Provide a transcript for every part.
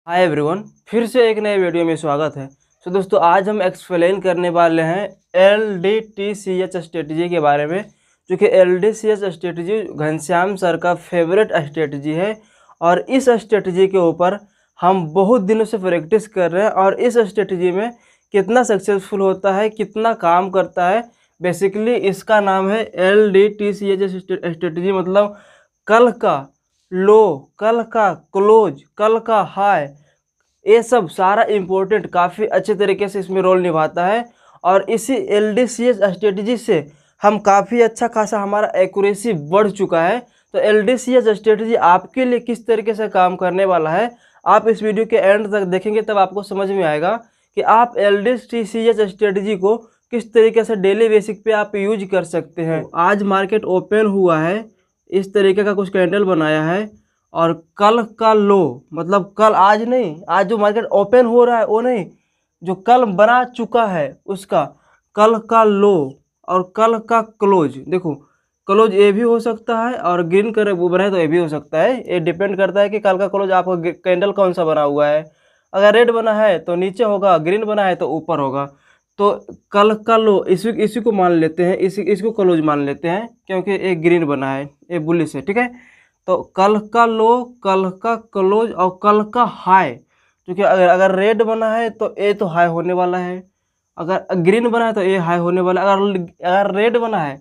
Hi everyone, फिर से एक नए वीडियो में स्वागत है। दोस्तों आज हम एक्सप्लेन करने वाले हैं LDTCH स्ट्रेटजी के बारे में, जो कि LDTCH स्ट्रेटजी घनश्याम सर का फेवरेट स्ट्रेटजी है। और इस स्ट्रेटजी के ऊपर हम बहुत दिनों से प्रैक्टिस कर रहे हैं और इस स्ट्रेटजी में कितना सक्सेसफुल होता है, कितना काम करता है। बेसिकली इसका नाम है LDTCH स्ट्रेटजी, मतलब कल का लो, कल का क्लोज, कल का हाई, ये सब सारा इम्पोर्टेंट काफ़ी अच्छे तरीके से इसमें रोल निभाता है। और इसी LDCH स्ट्रेटजी से हम काफ़ी अच्छा खासा हमारा एक्यूरेसी बढ़ चुका है। तो LDCH स्ट्रेटजी आपके लिए किस तरीके से काम करने वाला है, आप इस वीडियो के एंड तक देखेंगे तब आपको समझ में आएगा कि आप LDCH स्ट्रेटजी को किस तरीके से डेली बेसिक पे आप यूज कर सकते हैं। आज मार्केट ओपन हुआ है, इस तरीके का कुछ कैंडल बनाया है और कल का लो, मतलब कल, आज नहीं, आज जो मार्केट ओपन हो रहा है वो नहीं, जो कल बना चुका है उसका कल का लो और कल का क्लोज। देखो क्लोज ये भी हो सकता है और ग्रीन कलर वो बना है तो ये भी हो सकता है। ये डिपेंड करता है कि कल का क्लोज आपका कैंडल कौन सा बना हुआ है। अगर रेड बना है तो नीचे होगा, ग्रीन बना है तो ऊपर होगा। तो कल का लो इसी को मान लेते हैं, इसको क्लोज मान लेते हैं क्योंकि एक ग्रीन बना है, ये बुलिश है, ठीक है। तो कल का लो, कल का क्लोज और कल का हाई, क्योंकि अगर रेड बना है तो ये तो हाई होने वाला है, अगर ग्रीन बना है तो ये हाई होने वाला है, अगर रेड बना है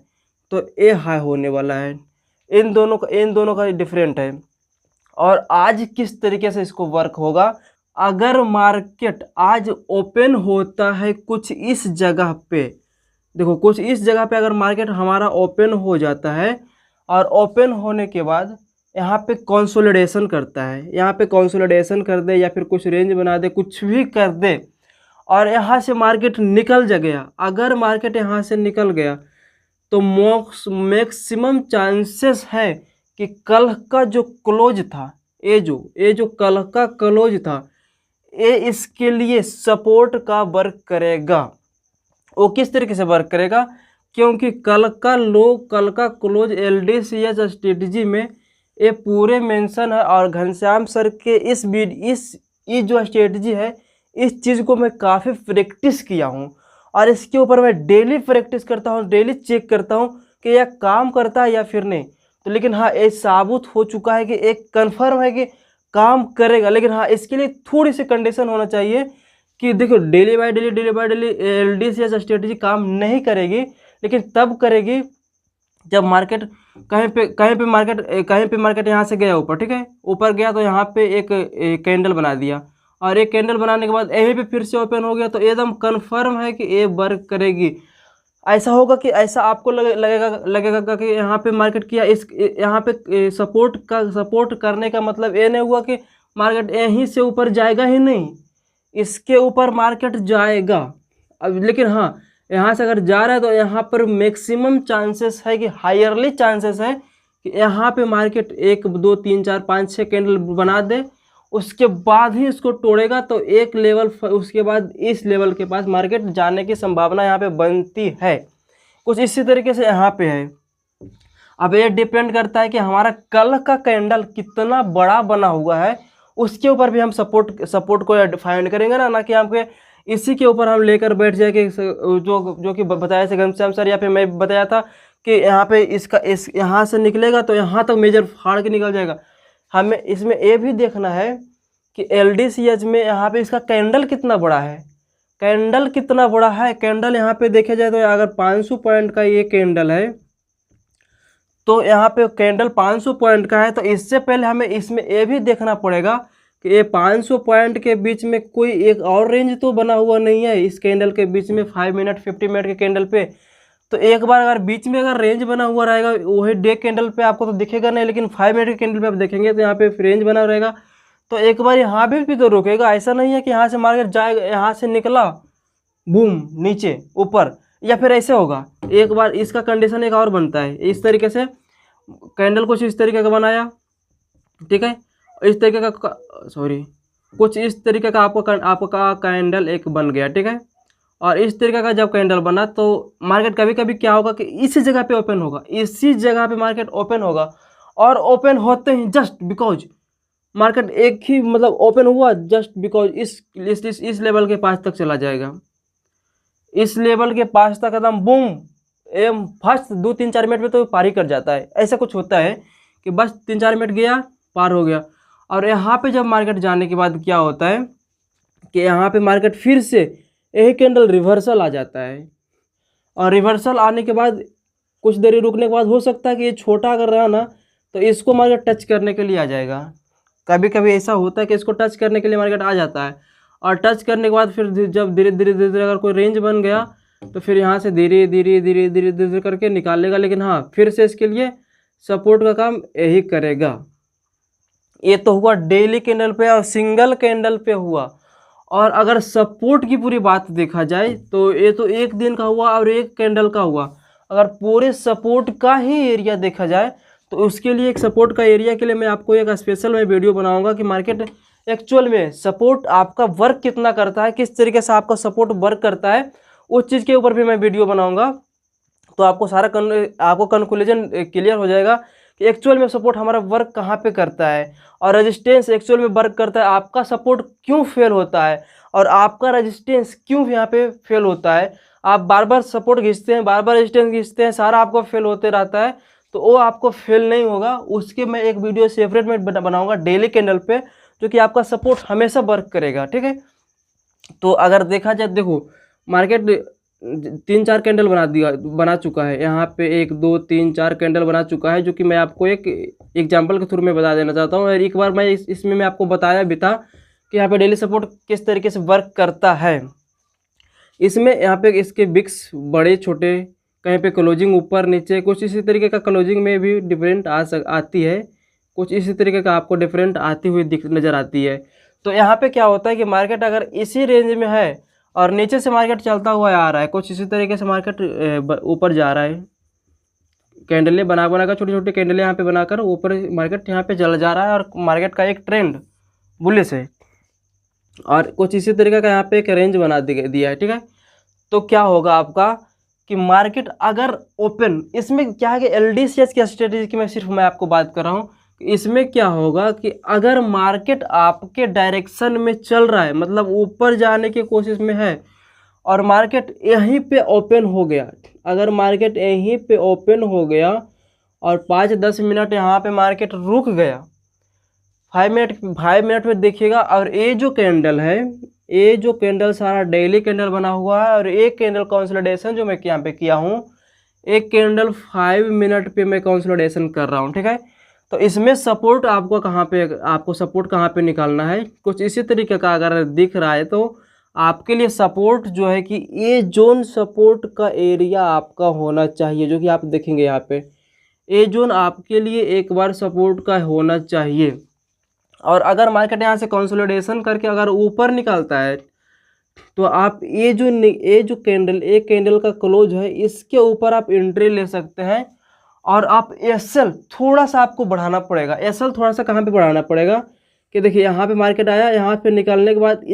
तो ये हाई होने वाला है। इन दोनों का डिफरेंट है। और आज किस तरीके से इसको वर्क होगा, अगर मार्केट आज ओपन होता है कुछ इस जगह पे, देखो कुछ इस जगह पे अगर मार्केट हमारा ओपन हो जाता है और ओपन होने के बाद यहाँ पे कंसोलिडेशन करता है, यहाँ पे कंसोलिडेशन कर दे या फिर कुछ रेंज बना दे, कुछ भी कर दे और यहाँ से मार्केट निकल जा गया, अगर मार्केट यहाँ से निकल गया तो मैक्सिमम चांसेस है कि कल का जो क्लोज था, ये जो कल का क्लोज था, ये इसके लिए सपोर्ट का वर्क करेगा। वो किस तरीके से वर्क करेगा, क्योंकि कल का लो, कल का क्लोज LDCH स्ट्रेटजी में ये पूरे मेंशन है। और घनश्याम सर के इस जो स्ट्रेटजी है, इस चीज़ को मैं काफ़ी प्रैक्टिस किया हूँ और इसके ऊपर मैं डेली प्रैक्टिस करता हूँ, डेली चेक करता हूँ कि यह काम करता है या फिर नहीं। तो लेकिन हाँ, ये साबित हो चुका है कि एक कन्फर्म है कि काम करेगा। लेकिन हाँ, इसके लिए थोड़ी सी कंडीशन होना चाहिए कि देखो daily by daily LDCH strategy काम नहीं करेगी, लेकिन तब करेगी जब मार्केट कहीं पे मार्केट यहाँ से गया ऊपर, ठीक है, ऊपर गया तो यहाँ पे एक कैंडल बना दिया और एक कैंडल बनाने के बाद यहीं पे फिर से ओपन हो गया, तो एकदम कंफर्म है कि ये वर्क करेगी। ऐसा होगा कि ऐसा आपको लगेगा कि यहाँ पे मार्केट किया, इस यहाँ पे सपोर्ट करने का मतलब ये नहीं हुआ कि मार्केट यहीं से ऊपर जाएगा ही नहीं, इसके ऊपर मार्केट जाएगा। अब लेकिन हाँ, यहाँ से अगर जा रहा है तो यहाँ पर मैक्सिमम चांसेस है कि हायरली चांसेस है कि यहाँ पे मार्केट 1 2 3 4 5 6 कैंडल बना दे, उसके बाद ही इसको तोड़ेगा। तो एक लेवल, उसके बाद इस लेवल के पास मार्केट जाने की संभावना यहाँ पे बनती है। कुछ इसी तरीके से यहाँ पे है। अब ये डिपेंड करता है कि हमारा कल का कैंडल कितना बड़ा बना हुआ है, उसके ऊपर भी हम सपोर्ट को फाइंड करेंगे ना कि आपके इसी के ऊपर हम लेकर बैठ जाए कि जो कि बताया से घनश्याम सर, या फिर मैं बताया था कि यहाँ पे यहाँ से निकलेगा तो यहाँ तक मेजर फाड़ के निकल जाएगा। हमें इसमें ये भी देखना है कि LDCH में यहाँ पे इसका कैंडल कितना बड़ा है, कैंडल यहाँ पे देखे जाए तो अगर 500 पॉइंट का ये कैंडल है तो यहाँ पे कैंडल 500 पॉइंट का है, तो इससे पहले हमें इसमें ये भी देखना पड़ेगा कि ये 500 पॉइंट के बीच में कोई एक और रेंज तो बना हुआ नहीं है इस कैंडल के बीच में, 5 मिनट 50 मिनट के कैंडल पे। तो एक बार अगर बीच में अगर रेंज बना हुआ रहेगा, वही डे कैंडल पे आपको तो दिखेगा नहीं, लेकिन 5 मिनट के कैंडल पे आप देखेंगे तो यहाँ पे रेंज बना रहेगा। तो एक बार यहाँ भी तो रुकेगा, ऐसा नहीं है कि यहाँ से मार्केट जाएगा, यहाँ से निकला बूम नीचे ऊपर, या फिर ऐसे होगा। एक बार इसका कंडीशन एक और बनता है, इस तरीके से कैंडल कुछ इस तरीके का बनाया, ठीक है, इस तरीके का कुछ इस तरीके का आपका कैंडल एक बन गया, ठीक है। और इस तरीके का जब कैंडल बना तो मार्केट कभी कभी क्या होगा कि इसी जगह पे ओपन होगा, इसी जगह पे मार्केट ओपन होगा और ओपन होते ही जस्ट बिकॉज मार्केट एक ही मतलब ओपन हुआ जस्ट बिकॉज इस लेवल के पास तक चला जाएगा, इस लेवल के पास तक एकदम बूम एम फर्स्ट 2-3-4 मिनट में तो पार ही कर जाता है। ऐसा कुछ होता है कि बस 3-4 मिनट गया पार हो गया। और यहाँ पे जब मार्केट जाने के बाद क्या होता है कि यहाँ पे मार्केट फिर से यही कैंडल रिवर्सल आ जाता है, और रिवर्सल आने के बाद कुछ देरी रुकने के बाद हो सकता है कि ये छोटा अगर रहा ना तो इसको मार्केट टच करने के लिए आ जाएगा। कभी कभी ऐसा होता है कि इसको टच करने के लिए मार्केट आ जाता है, और टच करने के बाद फिर जब धीरे धीरे धीरे धीरे अगर कोई रेंज बन गया तो फिर यहाँ से धीरे धीरे धीरे धीरे धीरे करके निकाल लेगा। लेकिन हाँ, फिर से इसके लिए सपोर्ट का काम यही करेगा। ये तो हुआ डेली कैंडल पे और सिंगल कैंडल पे हुआ। और अगर सपोर्ट की पूरी बात देखा जाए तो ये तो एक दिन का हुआ और एक कैंडल का हुआ। अगर पूरे सपोर्ट का ही एरिया देखा जाए तो उसके लिए एक सपोर्ट का एरिया के लिए मैं आपको एक स्पेशल में वीडियो बनाऊंगा कि मार्केट एक्चुअल में सपोर्ट आपका वर्क कितना करता है, किस तरीके से आपका सपोर्ट वर्क करता है, उस चीज़ के ऊपर भी मैं वीडियो बनाऊंगा। तो आपको आपको कंक्लूजन क्लियर हो जाएगा कि एक्चुअल में सपोर्ट हमारा वर्क कहाँ पे करता है, और रेजिस्टेंस एक्चुअल में वर्क करता है, आपका सपोर्ट क्यों फेल होता है और आपका रेजिस्टेंस क्यों यहाँ पे फेल होता है। आप बार बार सपोर्ट खींचते हैं, बार बार रेजिस्टेंस खींचते हैं, सारा आपको फेल होते रहता है, तो वो आपको फेल नहीं होगा। उसके मैं एक वीडियो सेपरेट में बनाऊंगा डेली कैंडल पे, जो कि आपका सपोर्ट हमेशा वर्क करेगा, ठीक है। तो अगर देखा जाए, देखो मार्केट 3-4 कैंडल बना चुका है, यहाँ पे 1-2-3-4 कैंडल बना चुका है, जो कि मैं आपको एक एग्जांपल के थ्रू में बता देना चाहता हूँ। और एक बार मैं इसमें मैं आपको बताया भी था कि यहाँ पे डेली सपोर्ट किस तरीके से वर्क करता है। इसमें यहाँ पे इसके बिक्स बड़े छोटे, कहीं पे क्लोजिंग ऊपर नीचे, कुछ इसी तरीके का क्लोजिंग में भी डिफरेंट आती है, कुछ इसी तरीके का आपको डिफरेंट आती हुई नज़र आती है। तो यहाँ पे क्या होता है कि मार्केट अगर इसी रेंज में है और नीचे से मार्केट चलता हुआ आ रहा है, कुछ इसी तरीके से मार्केट ऊपर जा रहा है, कैंडलें बना कर छोटी छोटी कैंडलें यहाँ पे बनाकर ऊपर मार्केट यहाँ पे चला जा रहा है, और मार्केट का एक ट्रेंड बुलिश है, और कुछ इसी तरीके का यहाँ पे एक रेंज बना दिया है, ठीक है। तो क्या होगा आपका कि मार्केट अगर ओपन, इसमें क्या है कि LDCH की स्ट्रेटेजी की मैं आपको बात कर रहा हूँ। इसमें क्या होगा कि अगर मार्केट आपके डायरेक्शन में चल रहा है, मतलब ऊपर जाने की कोशिश में है, और मार्केट यहीं पे ओपन हो गया, अगर मार्केट यहीं पे ओपन हो गया और 5-10 मिनट यहाँ पे मार्केट रुक गया, 5 मिनट में देखिएगा, और ये जो कैंडल है, ये जो कैंडल सारा डेली कैंडल बना हुआ है, और एक कैंडल कंसोलिडेशन जो मैं यहाँ पे किया हूँ, एक कैंडल 5 मिनट पे मैं कंसोलिडेशन कर रहा हूँ, ठीक है। तो इसमें सपोर्ट आपको सपोर्ट कहाँ पे निकालना है, कुछ इसी तरीके का अगर दिख रहा है तो आपके लिए सपोर्ट जो है कि ये जोन सपोर्ट का एरिया आपका होना चाहिए, जो कि आप देखेंगे यहाँ पे ये जोन आपके लिए एक बार सपोर्ट का होना चाहिए। और अगर मार्केट यहाँ से कंसोलिडेशन करके अगर ऊपर निकालता है तो आप ये जो कैंडल, एक कैंडल का क्लोज है, इसके ऊपर आप एंट्री ले सकते हैं। और आप एसएल थोड़ा सा आपको बढ़ाना पड़ेगा। एसएल थोड़ा सा कहाँ पे बढ़ाना पड़ेगा कि देखिए यहाँ पे मार्केट आया, यहाँ पे निकालने के बाद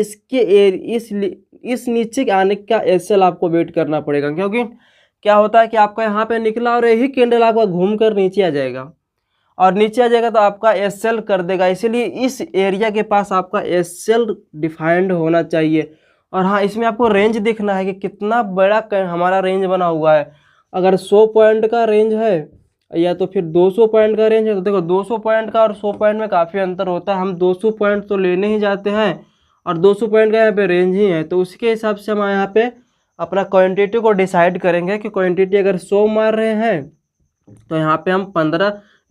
इस नीचे आने का एसएल आपको वेट करना पड़ेगा, क्योंकि क्या होता है कि आपका यहाँ पे निकला और यही कैंडल आपका घूम कर नीचे आ जाएगा, और नीचे आ जाएगा तो आपका एसएल कर देगा। इसीलिए इस एरिया के पास आपका एसएल डिफाइंड होना चाहिए। और हाँ, इसमें आपको रेंज देखना है कि कितना बड़ा हमारा रेंज बना हुआ है। अगर 100 पॉइंट का रेंज है या तो फिर 200 पॉइंट का रेंज है, तो देखो 200 पॉइंट का और 100 पॉइंट में काफ़ी अंतर होता है। हम 200 पॉइंट तो लेने ही जाते हैं और 200 पॉइंट का यहाँ पे रेंज ही है, तो उसके हिसाब से हम यहाँ पे अपना क्वांटिटी को डिसाइड करेंगे कि क्वांटिटी अगर 100 मार रहे हैं तो यहाँ पे हम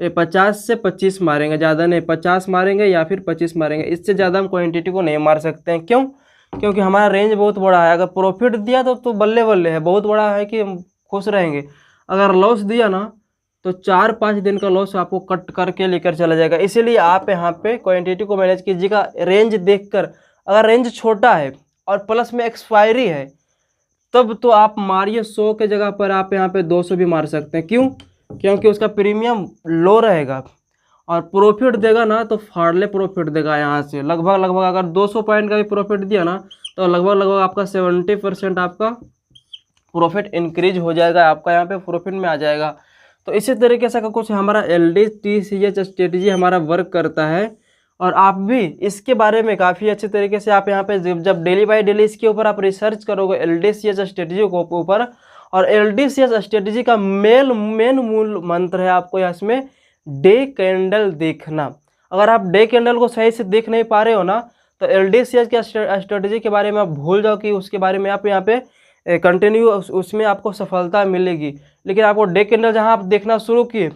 50 से 25 मारेंगे, ज़्यादा नहीं, 50 मारेंगे या फिर 25 मारेंगे। इससे ज़्यादा हम क्वांटिटी को नहीं मार सकते हैं। क्यों? क्योंकि हमारा रेंज बहुत बड़ा है। अगर प्रॉफिट दिया तो बल्ले बल्ले है, बहुत बड़ा है कि हम खुश रहेंगे। अगर लॉस दिया ना तो 4-5 दिन का लॉस आपको कट करके लेकर चला जाएगा। इसीलिए आप यहाँ पे क्वांटिटी को मैनेज कीजिएगा रेंज देखकर। अगर रेंज छोटा है और प्लस में एक्सपायरी है तब तो आप मारिए 100 के जगह पर आप यहाँ पे 200 भी मार सकते हैं। क्यों? क्योंकि उसका प्रीमियम लो रहेगा और प्रॉफिट देगा ना तो फाड़ले प्रॉफिट देगा। यहाँ से लगभग अगर 200 पॉइंट का भी प्रॉफिट दिया ना तो लगभग आपका 70% आपका प्रॉफिट इंक्रीज हो जाएगा, आपका यहाँ पे प्रॉफिट में आ जाएगा। तो इसी तरीके से कुछ हमारा LDTCH स्ट्रेटजी हमारा वर्क करता है। और आप भी इसके बारे में काफ़ी अच्छे तरीके से आप यहाँ पे जब डेली बाय डेली इसके ऊपर आप रिसर्च करोगे LDCS स्ट्रेटजी के ऊपर, और LDCS स्ट्रेटजी का मेन मूल मंत्र है आपको इसमें डे कैंडल देखना। अगर आप डे कैंडल को सही से देख नहीं पा रहे हो ना, तो LDCS की स्ट्रेटजी के बारे में आप भूल जाओ कि उसके बारे में आप यहाँ पे कंटिन्यू उसमें आपको सफलता मिलेगी। लेकिन आपको डे कैंडल जहाँ आप देखना शुरू किए,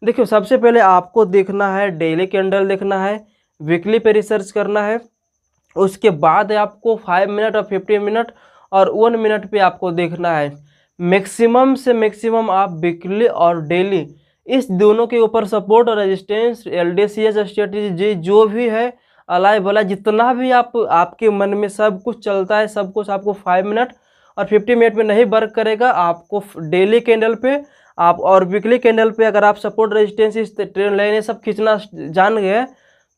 देखिए सबसे पहले आपको देखना है डेली कैंडल देखना है, वीकली पे रिसर्च करना है, उसके बाद आपको 5 मिनट और 15 मिनट और 1 मिनट पे आपको देखना है। मैक्सिमम से मैक्सिमम आप वीकली और डेली इस दोनों के ऊपर सपोर्ट और रेजिस्टेंस LDCS स्ट्रेटजी जो भी है अलाय भला जितना भी आपके मन में सब कुछ चलता है, सब कुछ आपको 5 मिनट और 50 मिनट में नहीं वर्क करेगा। आपको डेली कैंडल पे आप और वीकली कैंडल पे अगर आप सपोर्ट रेजिस्टेंस इस ट्रेंड लाइन ये सब खींचना जान गए,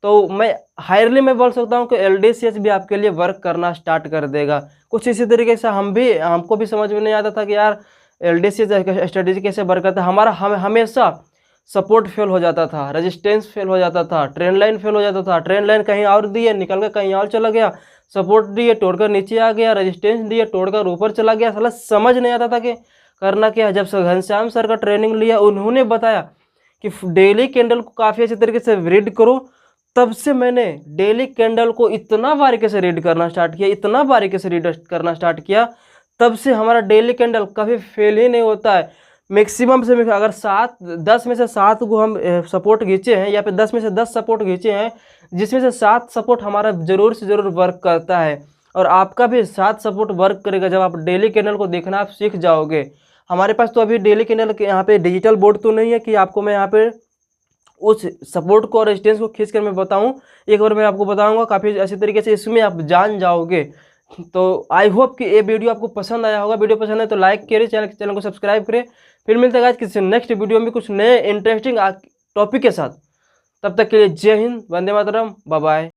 तो मैं हायरली मैं बोल सकता हूँ कि LDCS भी आपके लिए वर्क करना स्टार्ट कर देगा। कुछ इसी तरीके से हमको भी समझ में नहीं आता था कि यार LDCS स्ट्रेटेजी कैसे वर्क करता है। हम हमेशा सपोर्ट फेल हो जाता था, रेजिस्टेंस फेल हो जाता था, ट्रेंड लाइन फेल हो जाता था, ट्रेंड लाइन कहीं और दिए निकल कर कहीं और चला गया, सपोर्ट दिए तोड़कर नीचे आ गया, रेजिस्टेंस दिए तोड़कर ऊपर चला गया। साला समझ नहीं आता था कि करना क्या है। जब घनश्याम सर का ट्रेनिंग लिया, उन्होंने बताया कि डेली कैंडल को काफ़ी अच्छे तरीके से रीड करो, तब से मैंने डेली कैंडल को इतना बारीकी से रीड करना स्टार्ट किया, इतना बारीकी से रीड करना स्टार्ट किया, तब से हमारा डेली कैंडल कभी फेल ही नहीं होता है। मैक्सिमम से अगर 10 में से 7 को हम सपोर्ट खींचे हैं, या फिर 10 में से 10 सपोर्ट खींचे हैं, जिसमें से 7 सपोर्ट हमारा ज़रूर से ज़रूर वर्क करता है। और आपका भी 7 सपोर्ट वर्क करेगा जब आप डेली कैंडल को देखना आप सीख जाओगे। हमारे पास तो अभी डेली कैंडल के यहाँ पे डिजिटल बोर्ड तो नहीं है कि आपको मैं यहाँ पे उस सपोर्ट को और रेजिस्टेंस को खींच कर मैं बताऊँ। एक बार मैं आपको बताऊँगा, काफ़ी अच्छी तरीके से इसमें आप जान जाओगे। तो आई होप कि ये वीडियो आपको पसंद आया होगा। वीडियो पसंद है तो लाइक करें, चैनल को सब्सक्राइब करें। फिर मिलते हैं आज किसी नेक्स्ट वीडियो में कुछ नए इंटरेस्टिंग टॉपिक के साथ। तब तक के लिए जय हिंद, वंदे मातरम, बाय बाय।